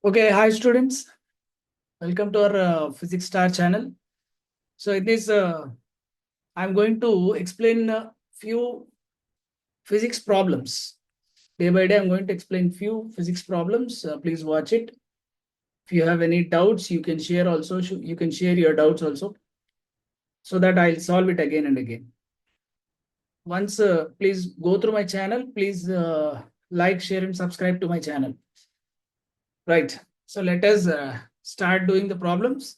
Okay, hi students. Welcome to our Physics Star channel. So in this, I'm going to explain a few physics problems. Day by day, I'm going to explain few physics problems. Please watch it. If you have any doubts, you can share also. You can share your doubts also, so that I'll solve it again and again. Once, please go through my channel. Please like, share, and subscribe to my channel. Right. So let us start doing the problems.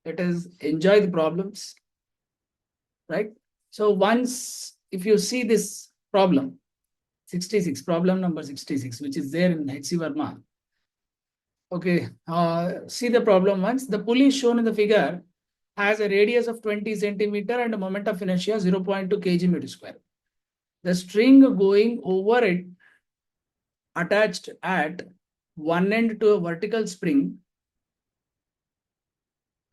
Let us enjoy the problems. Right? So once, if you see this problem, 66, problem number 66, which is there in H.C. Verma. Okay, see the problem once. The pulley shown in the figure has a radius of 20 centimeter and a moment of inertia 0.2 kg meter square. The string going over it attached at one end to a vertical spring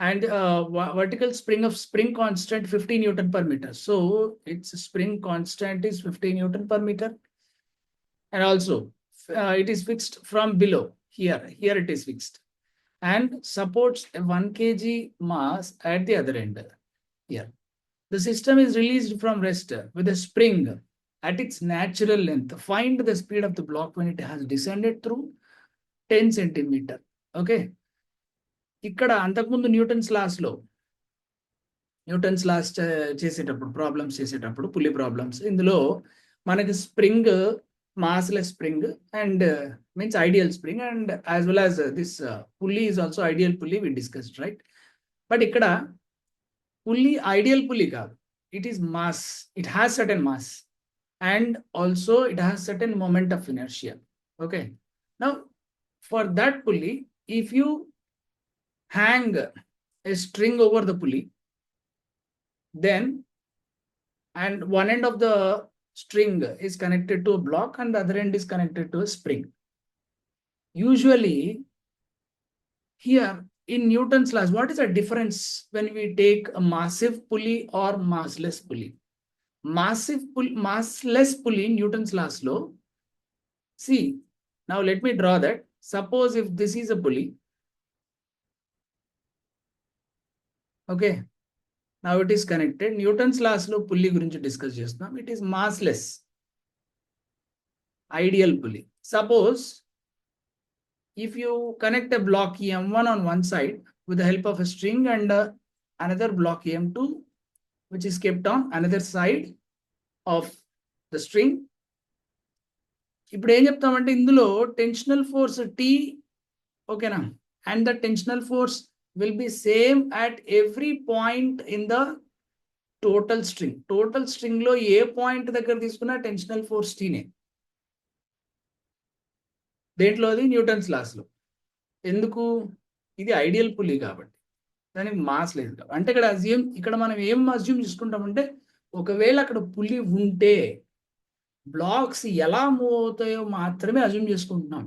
and vertical spring of spring constant 50 Newton per meter. So its spring constant is 50 Newton per meter. And also it is fixed from below. Here it is fixed and supports a 1 kg mass at the other end. Here the system is released from rest with a spring at its natural length. Find the speed of the block when it has descended through 10 centimeter. Okay, ఇక్కడ అంతకుముందు Newton's laws చేసేటప్పుడు problems చేసేటప్పుడు పుల్లి problems ఇందులో మనకి spring massless spring and means ideal spring, and as well as this pulley is also ideal pulley we discussed, right? But ikkada pulley ideal pulley kaadu, it is mass, it has certain mass and also it has certain moment of inertia. Okay, now for that pulley, if you hang a string over the pulley, then and one end of the string is connected to a block and the other end is connected to a spring. Usually, here in Newton's laws, what is the difference when we take a massive pulley or massless pulley? Massless pulley in Newton's laws law. See, now let me draw that. Suppose if this is a pulley. Okay, now it is connected. Newton's laws law pulley gurinchi discuss chestunam. It is massless, ideal pulley. Suppose if you connect a block M1 on one side with the help of a string and another block M2, which is kept on another side of the string. ఇప్పుడు ఏం చెప్తామంటే ఇందులో tensional force tea, ఓకేనా, and the tensional force will be same at every point in the total string. Total string లో ఏ point దగ్గర తీసుకున్నా tensional force టీనే. దేంట్లో అది న్యూటన్స్ లాస్ లో. ఎందుకు? ఇది ఐడియల్ పుల్లీ కాబట్టి, దానికి మాస్ లేదు కాబట్టి. అంటే ఇక్కడ మనం ఏం అజ్యూమ్ చేసుకుంటామంటే, ఒకవేళ అక్కడ పుల్లి ఉంటే బ్లాక్స్ ఎలా మూవ్ అవుతాయో మాత్రమే అజ్యూమ్ చేసుకుంటున్నాం.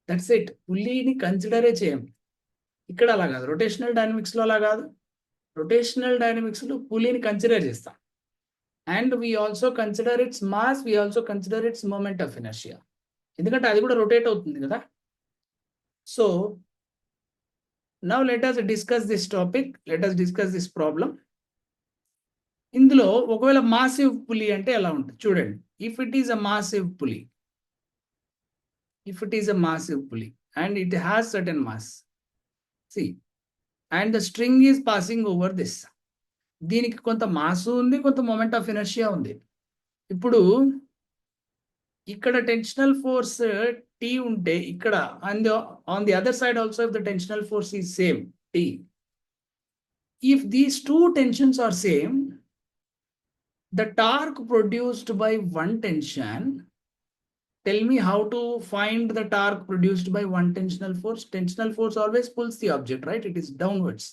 That's it. పుల్లీని కన్సిడరే చేయం. ఇక్కడ అలా కాదు, రొటేషనల్ డైనమిక్స్లో అలా కాదు. రొటేషనల్ డైనమిక్స్లో పుల్లీని కన్సిడర్ చేస్తాం. And we also consider its mass, we also consider its moment of inertia. ఎందుకంటే అది కూడా రొటేట్ అవుతుంది కదా. So now let us discuss this topic, let us discuss this problem. ఇందులో ఒకవేళ మాసివ్ పుల్లీ అంటే ఎలా ఉంటుంది చూడండి. If it is a massive pulley, and it has certain mass, see, and the string is passing over this. దీనికి కొంత mass ఉంది, కొంత మొమెంట్ ఆఫ్ ఇనర్షియా ఉంది. ఇప్పుడు ఇక్కడ టెన్షనల్ ఫోర్స్ టీ ఉంటే ఇక్కడ on the other side also if the tensional force is same T, if these two tensions are same, the torque produced by one tension, tell me how to find the torque produced by one tensional force. Tensional force always pulls the object, right? It is downwards,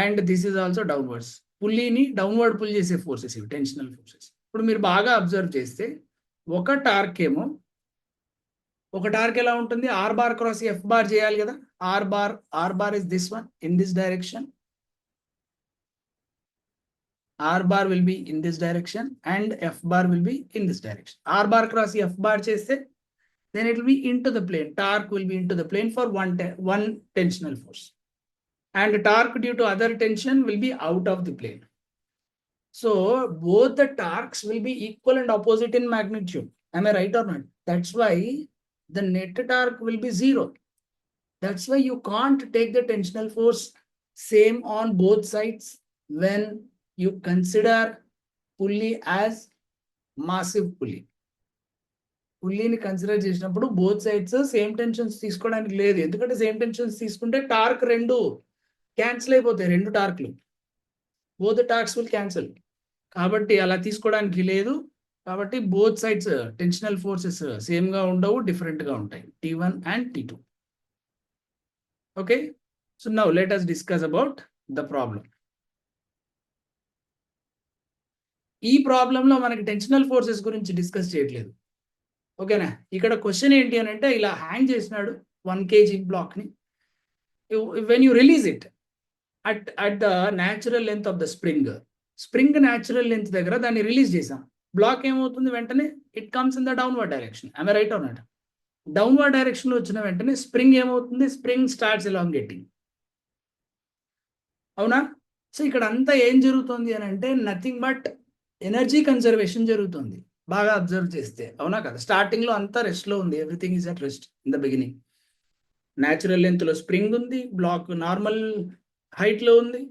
and this is also downwards. పుల్లీని downward pull చేసే forces ఇవి tensional forces. ఇప్పుడు మీరు బాగా observe చేస్తే ఒక torque ఎలా ఉంటుంది, R bar cross F bar చేయాలి కదా. R bar is this one in this direction, R bar will be in this direction and F bar will be in this direction. R bar cross F bar చేస్తే then it will be into the plane. Torque will be into the plane for one tensional force. And torque due to other tension will be out of the plane. So both the torques will be equal and opposite in magnitude. Am I right or not? That's why the net torque will be 0. That's why you can't take the tensional force same on both sides when you consider pulley as massive pulley. పుల్లీని consider చేసినప్పుడు both sides same tensions తీసుకోవడానికి లేదు. ఎందుకంటే same tensions తీసుకుంటే torque రెండు cancel అయిపోతాయి, రెండు టార్క్లు. Both torques will cancel. కాబట్టి అలా తీసుకోవడానికి లేదు. కాబట్టి both sides tensional forces same గా ఉండవు, డిఫరెంట్ గా ఉంటాయి, T1 and T2. Okay, so now let us discuss about the problem. ఈ ప్రాబ్లంలో మనకి టెన్షనల్ ఫోర్సెస్ గురించి డిస్కస్ చేయట్లేదు. ఓకేనా? ఇక్కడ క్వశ్చన్ ఏంటి అని అంటే, ఇలా హ్యాంగ్ చేసినాడు 1 kg బ్లాక్ ని. When you release it at the natural length of the spring natural length దగ్గర దాన్ని రిలీజ్ చేసాం. బ్లాక్ ఏమవుతుంది వెంటనే? It comes in the downward direction. I right or not? Downward direction లో వచ్చిన వెంటనే స్ప్రింగ్ ఏమవుతుంది? Spring starts elongating. అవునా? సో ఇక్కడ అంతా ఏం జరుగుతుంది అని అంటే, నథింగ్ బట్ ఎనర్జీ కన్జర్వేషన్ జరుగుతుంది. బాగా అబ్జర్వ్ చేస్తే, అవునా కదా? స్టార్టింగ్ లో అంతా రెస్ట్ లో ఉంది, everything is at rest in the beginning. Natural length లో స్ప్రింగ్ ఉంది, బ్లాక్ నార్మల్ హైట్ లో ఉంది.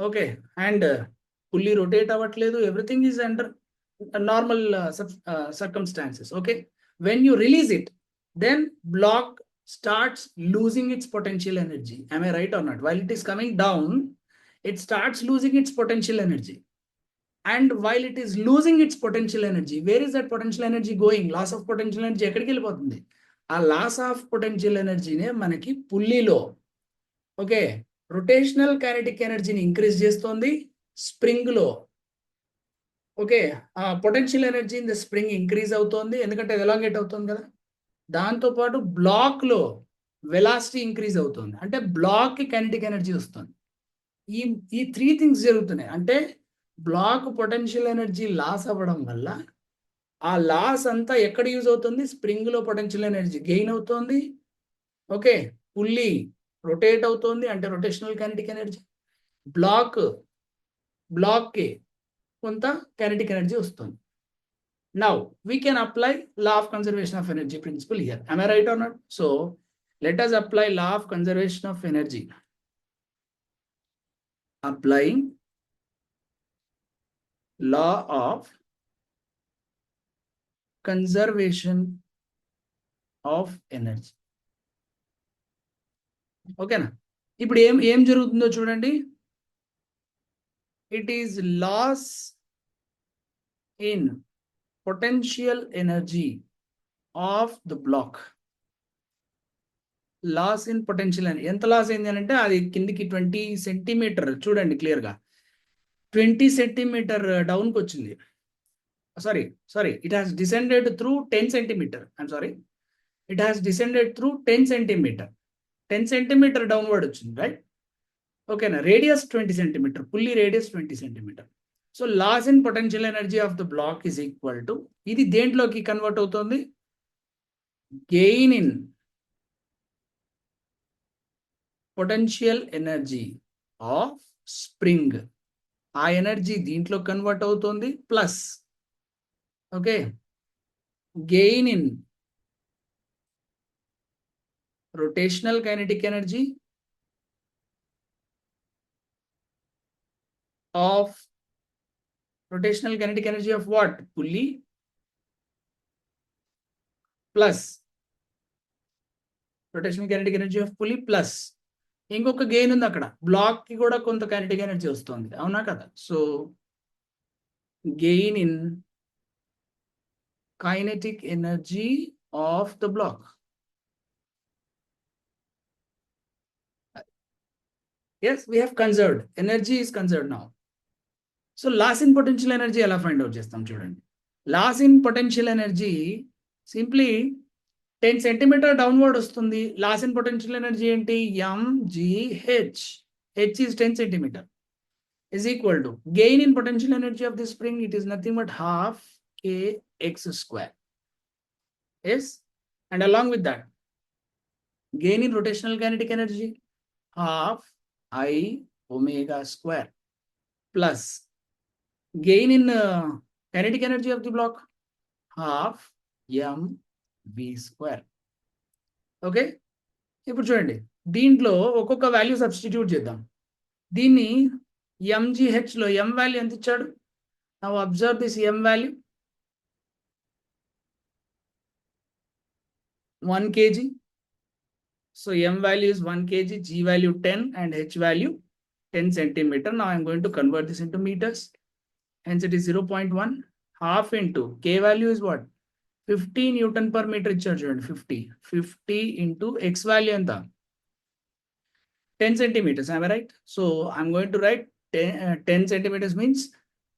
ఓకే, అండ్ ఫుల్లీ రొటేట్ అవ్వట్లేదు, everything is under normal circumstances. Okay, when you release it, then block starts losing its potential energy. Am I right or not? While it is coming down, it starts losing its potential energy. And while it is losing its potential energy, where is that potential energy going? Loss of potential energy ఎక్కడికి వెళ్ళిపోతుంది? ఆ loss of potential ఎనర్జీనే మనకి పుల్లీలో, okay, rotational kinetic ఎనర్జీని increase చేస్తుంది. Spring లో, okay, ఆ potential energy in the spring increase అవుతుంది, ఎందుకంటే అది ఎలాంగేట్ అవుతుంది కదా. దాంతో పాటు బ్లాక్ లో వెలాసిటీ ఇంక్రీజ్ అవుతుంది, అంటే బ్లాక్ కి కైనెటిక్ ఎనర్జీ వస్తుంది. ఈ 3 థింగ్స్ జరుగుతున్నాయి. అంటే బ్లాక్ పొటెన్షియల్ ఎనర్జీ లాస్ అవ్వడం వల్ల ఆ లాస్ అంతా ఎక్కడ యూజ్ అవుతుంది? స్ప్రింగ్ లో పొటెన్షియల్ ఎనర్జీ గెయిన్ అవుతుంది. ఓకే, పుల్లీ రొటేట్ అవుతుంది, అంటే రొటేషనల్ కైనెటిక్ ఎనర్జీ. బ్లాక్ కి కొంత కైనెటిక్ ఎనర్జీ వస్తుంది. Now we can apply law of conservation of energy principle here. Am I right or not? So let us apply law of conservation of energy. Applying law of conservation of energy. ఓకేనా? ఇప్పుడు ఏం జరుగుతుందో చూడండి. It is loss in potential energy of the block. Loss in potential energy ఎంత loss అయింది అని అంటే, అది కిందికి 20 సెంటీమీటర్, చూడండి క్లియర్ గా 20 సెంటీమీటర్ డౌన్ కి వచ్చింది. Sorry, it has descended through 10 centimeter. I'm sorry, it has descended through 10 centimeter. 10 centimeter downward వచ్చింది, రైట్? ఓకేనా? Radius 20 centimeter, pulley radius 20 centimeter. So loss in potential energy of the block is equal to, ఇది దేంట్లోకి convert అవుతుంది? Gain in potential energy of spring. ఆ energy దీంట్లో convert అవుతుంది, plus okay gain in rotational kinetic energy of what? Pulley plus rotational kinetic energy of pulley plus ఇంకొక gain ఉంది అక్కడ, black కి కూడా కొంత కైనెటిక్ ఎనర్జీ వస్తుంది, అవునా కదా? So gain in kinetic energy of the block. Yes, we have conserved. Energy is conserved now. So loss in potential energy ఎలా ఫైండ్ అవుట్ చేస్తాం చూడండి. Loss in potential energy simply 10 centimeter downward వస్తుంది. Loss in potential energy ఏంటి? mgh. h is 10 centimeter is equal to gain in potential energy of the spring. It is nothing but half kx square. Yes, And along with that, gain in rotational kinetic energy, half I omega square, plus gain in kinetic energy of the block, half m v square. Okay, ఇప్పుడు చూడండి, దీంట్లో ఒక్కొక్క value substitute చేద్దాం. దీన్ని mgh లో m value ఎంత ఇచ్చాడు? Now observe this m value 1 kg. So m value is 1 kg, g value 10, and h value 10 centimeter. Now I'm going to convert this into meters. Hence it is 0.1. Half into k value is what? 50 Newton per meter charge. 50 into x value and 10 centimeters. Am I right? So I'm going to write 10 centimeters means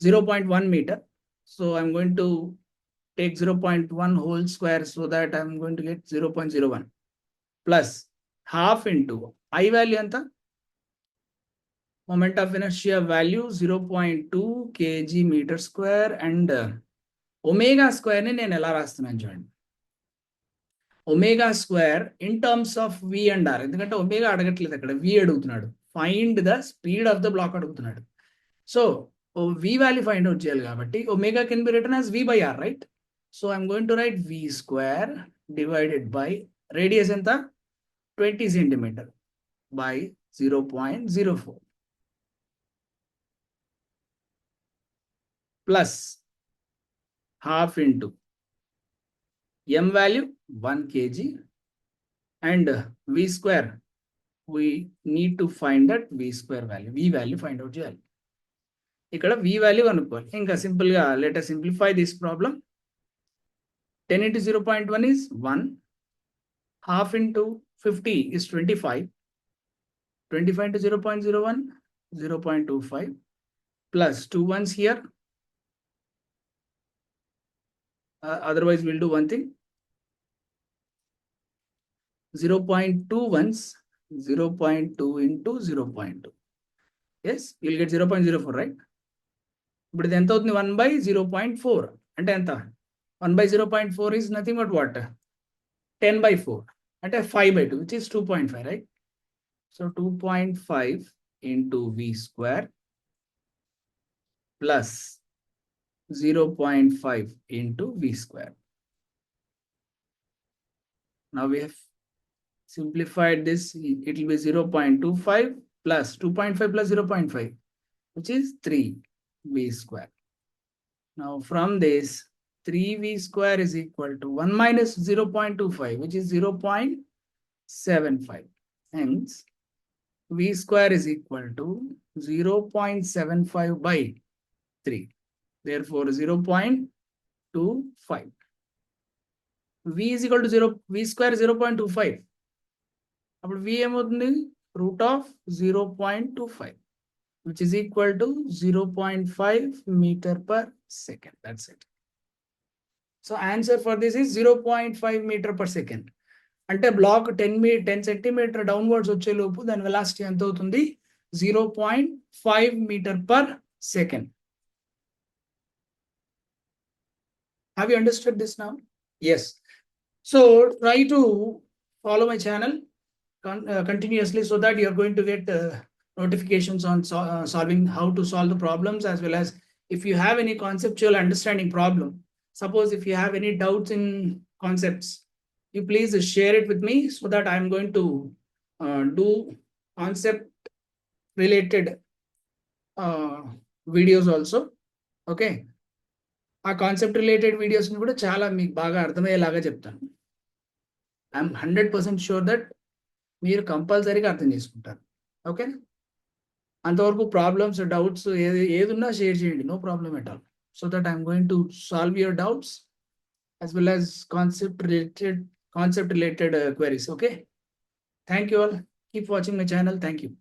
0.1 meter. So I'm going to take 0.1 whole square so that I'm going to get 0.01 plus half into I value anta, moment of inertia value 0.2 kg meter square, and omega square ni nenu ela rastunnanu chudandi. Omega square in terms of v and r, ఎందుకంటే omega అడగట్లేదు అక్కడ, v అడుగుతున్నాడు. Find the speed of the block అడుగుతున్నాడు. So v value find out చేయాలి కాబట్టి omega can be written as v by r, right? So I'm going to write v square divided by radius enta 20 centimeter by 0.04 plus half into m value 1 kg and v square, we need to find that v square value, v value find out చేయాలి. ఇక్కడ v value కనుక్కోవాలి. ఇంకా simple గా let us simplify this problem. 10 into 0.1 is 1, half into 50 is 25, 25 into 0.01, 0.25 plus 2 ones here. Otherwise we'll do one thing, 0.2 ones, 0.2 into 0.2. Yes, you'll get 0.04, right? But then 1 by 0.4 అంటే ఎంత? 1 by 0.4 is nothing but what? 10 by 4 అంటే 5 by 2, which is 2.5, right? So 2.5 into v square plus 0.5 into v square. Now we have simplified this. It will be 0.25 plus 2.5 plus 0.5, which is 3v square. Now from this, 3v square is equal to 1 minus 0.25, which is 0.75. Hence, v square is equal to 0.75 by 3. Therefore, 0.25. v is equal to 0, v square 0.25. అప్పుడు v ఏమవుతుంది? Root of 0.25, which is equal to 0.5 meter per second. That's it. So answer for this is 0.5 meter per second. అంటే black 10 centimetre downwards వచ్చే లోపు దాని velocity ఎంత అవుతుంది? 0.5 meter per second. Have you understood this now? Yes. So try to follow my channel continuously so that you are going to get notifications on solving how to solve the problems, as well as if you have any conceptual understanding problem. Suppose if you have any doubts in concepts, you please share it with me so that I am going to do concept related videos also. Okay. ఆ concept related వీడియోస్ని కూడా చాలా మీకు బాగా అర్థమయ్యేలాగా చెప్తాను. I'm 100% sure that మీరు కంపల్సరీగా అర్థం చేసుకుంటారు. ఓకే, అంతవరకు ప్రాబ్లమ్స్, డౌట్స్ ఏదున్నా షేర్ చేయండి, no problem at all. So that I'm going to solve your doubts as well as concept related queries. Okay, thank you all. Keep watching my channel. Thank you.